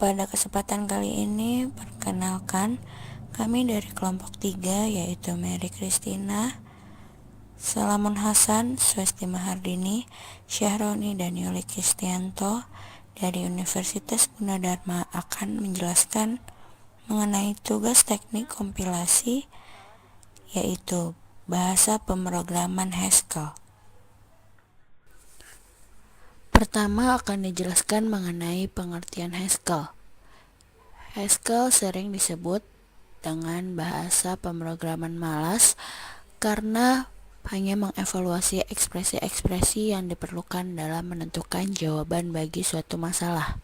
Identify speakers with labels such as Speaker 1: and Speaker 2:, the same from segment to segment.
Speaker 1: Pada kesempatan kali ini, perkenalkan, kami dari kelompok 3 yaitu Mary Christina, Salamun Hasan, Swesti Mahardini, Syahroni, dan Yuli Kristianto dari Universitas Gunadarma akan menjelaskan mengenai tugas teknik kompilasi yaitu bahasa pemrograman Haskell. Pertama akan dijelaskan mengenai pengertian Haskell. Haskell sering disebut dengan bahasa pemrograman malas karena hanya mengevaluasi ekspresi-ekspresi yang diperlukan dalam menentukan jawaban bagi suatu masalah.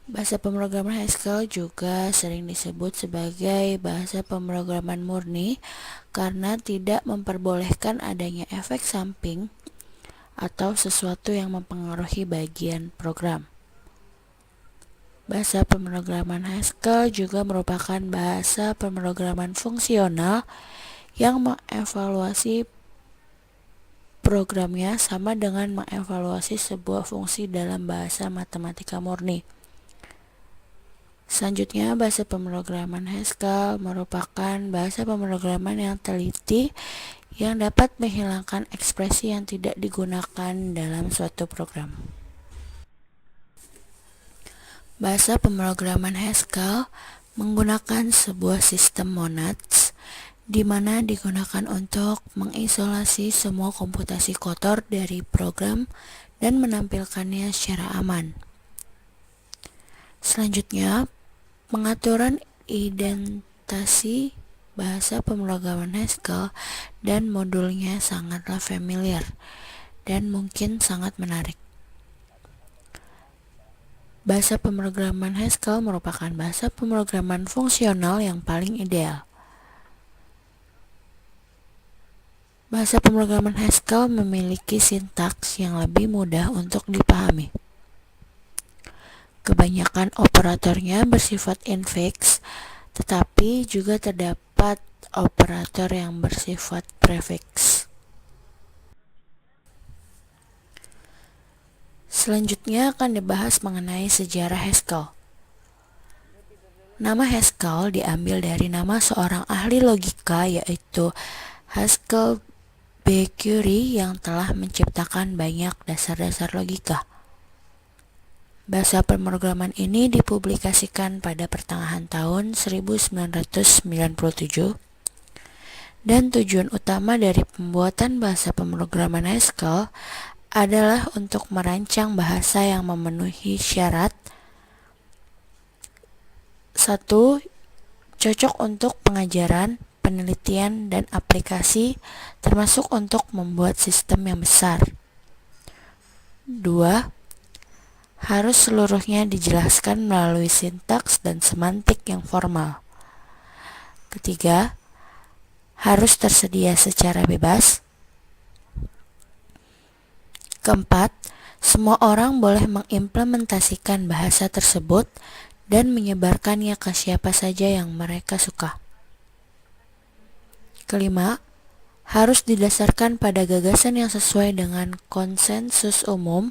Speaker 1: Bahasa pemrograman Haskell juga sering disebut sebagai bahasa pemrograman murni karena tidak memperbolehkan adanya efek samping atau sesuatu yang mempengaruhi bagian program. Bahasa pemrograman Haskell juga merupakan bahasa pemrograman fungsional yang mengevaluasi programnya sama dengan mengevaluasi sebuah fungsi dalam bahasa matematika murni. Selanjutnya, bahasa pemrograman Haskell merupakan bahasa pemrograman yang teliti yang dapat menghilangkan ekspresi yang tidak digunakan dalam suatu program. Bahasa pemrograman Haskell menggunakan sebuah sistem monads di mana digunakan untuk mengisolasi semua komputasi kotor dari program dan menampilkannya secara aman. Selanjutnya, pengaturan identasi bahasa pemrograman Haskell dan modulnya sangatlah familiar dan mungkin sangat menarik. Bahasa pemrograman Haskell merupakan bahasa pemrograman fungsional yang paling ideal. Bahasa pemrograman Haskell memiliki sintaks yang lebih mudah untuk dipahami. Kebanyakan operatornya bersifat infix, tetapi juga terdapat operator yang bersifat prefix. Selanjutnya akan dibahas mengenai sejarah Haskell. Nama Haskell diambil dari nama seorang ahli logika yaitu Haskell B. Curry yang telah menciptakan banyak dasar-dasar logika. Bahasa pemrograman ini dipublikasikan pada pertengahan tahun 1997 dan tujuan utama dari pembuatan bahasa pemrograman Haskell adalah untuk merancang bahasa yang memenuhi syarat 1. Cocok untuk pengajaran, penelitian, dan aplikasi, termasuk untuk membuat sistem yang besar. 2. Harus seluruhnya dijelaskan melalui sintaks dan semantik yang formal. 3. Harus tersedia secara bebas. 4. Semua orang boleh mengimplementasikan bahasa tersebut dan menyebarkannya ke siapa saja yang mereka suka. 5. Harus didasarkan pada gagasan yang sesuai dengan konsensus umum.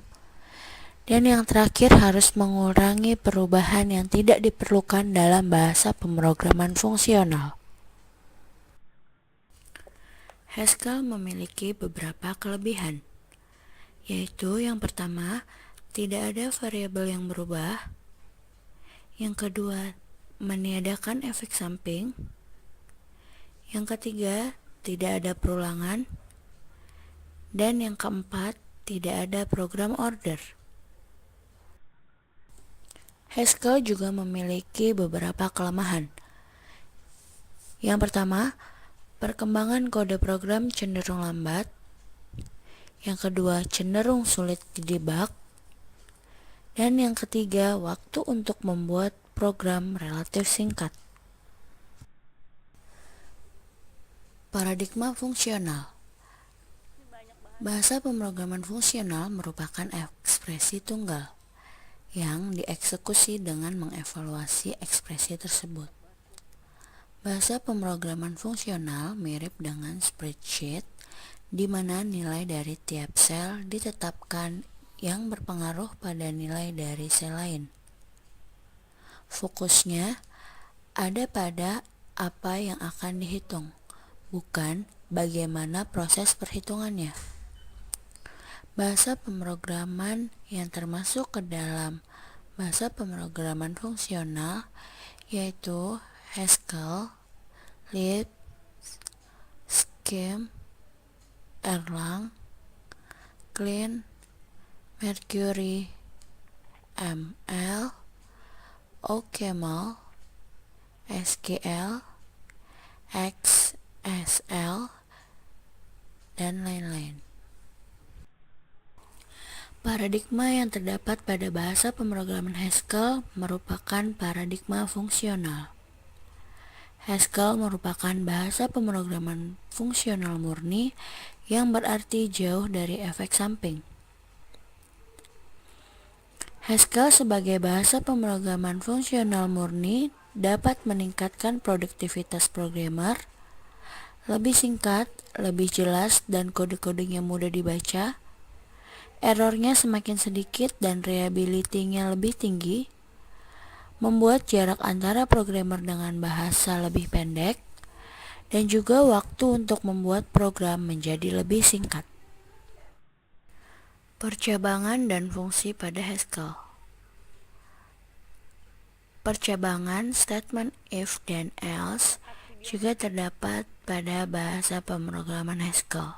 Speaker 1: Dan yang terakhir, harus mengurangi perubahan yang tidak diperlukan dalam bahasa pemrograman fungsional. Haskell memiliki beberapa kelebihan, yaitu yang pertama, tidak ada variabel yang berubah. Yang kedua, meniadakan efek samping. Yang ketiga, tidak ada perulangan. Dan yang keempat, tidak ada program order. Haskell juga memiliki beberapa kelemahan. Yang pertama, perkembangan kode program cenderung lambat. Yang kedua, cenderung sulit didebug. Dan yang ketiga, waktu untuk membuat program relatif singkat. Paradigma fungsional. Bahasa pemrograman fungsional merupakan ekspresi tunggal yang dieksekusi dengan mengevaluasi ekspresi tersebut. Bahasa pemrograman fungsional mirip dengan spreadsheet, di mana nilai dari tiap sel ditetapkan yang berpengaruh pada nilai dari sel lain. Fokusnya ada pada apa yang akan dihitung, bukan bagaimana proses perhitungannya. Bahasa pemrograman yang termasuk ke dalam bahasa pemrograman fungsional yaitu Haskell, Lisp, Scheme, Erlang, Clean, Mercury, ML, OCaml, SQL, XSL, dan lain-lain. Paradigma yang terdapat pada bahasa pemrograman Haskell merupakan paradigma fungsional. Haskell merupakan bahasa pemrograman fungsional murni yang berarti jauh dari efek samping. Haskell sebagai bahasa pemrograman fungsional murni dapat meningkatkan produktivitas programmer, lebih singkat, lebih jelas, dan kode-kodenya mudah dibaca, errornya semakin sedikit dan reliability-nya lebih tinggi, membuat jarak antara programmer dengan bahasa lebih pendek, dan juga waktu untuk membuat program menjadi lebih singkat. Percabangan dan fungsi pada Haskell. Percabangan statement if dan else juga terdapat pada bahasa pemrograman Haskell.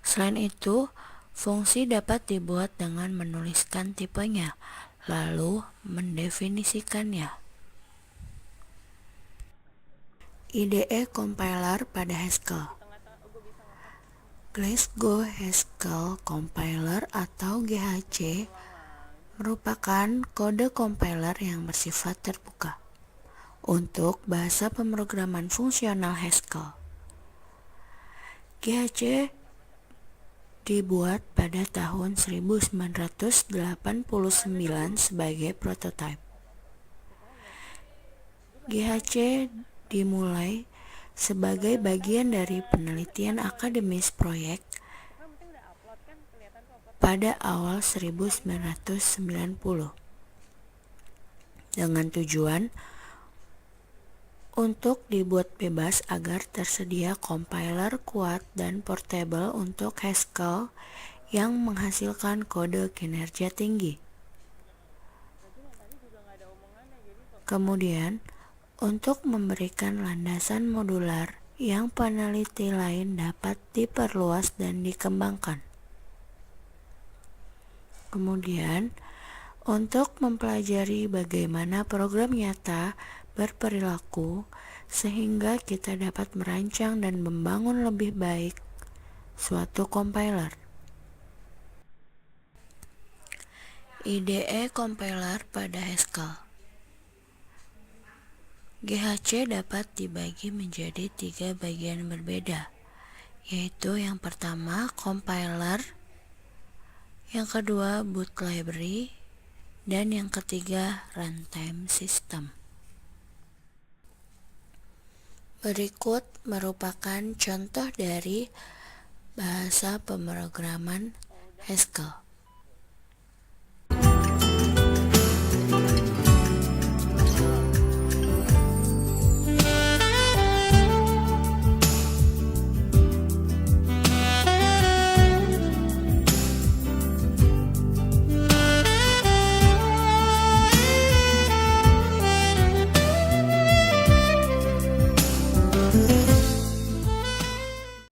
Speaker 1: Selain itu, fungsi dapat dibuat dengan menuliskan tipenya, lalu mendefinisikannya. IDE compiler pada Haskell. Glasgow Haskell Compiler atau GHC merupakan kode compiler yang bersifat terbuka untuk bahasa pemrograman fungsional Haskell. GHC dibuat pada tahun 1989 sebagai prototipe. GHC dimulai sebagai bagian dari penelitian akademis proyek pada awal 1990 dengan tujuan untuk dibuat bebas agar tersedia compiler kuat dan portable untuk Haskell yang menghasilkan kode kinerja tinggi. Kemudian, untuk memberikan landasan modular yang peneliti lain dapat diperluas dan dikembangkan. Kemudian, untuk mempelajari bagaimana program nyata berperilaku sehingga kita dapat merancang dan membangun lebih baik suatu compiler. IDE compiler pada Haskell. GHC dapat dibagi menjadi 3 bagian berbeda, yaitu yang pertama compiler, yang kedua boot library, dan yang ketiga runtime system. Berikut merupakan contoh dari bahasa pemrograman Haskell.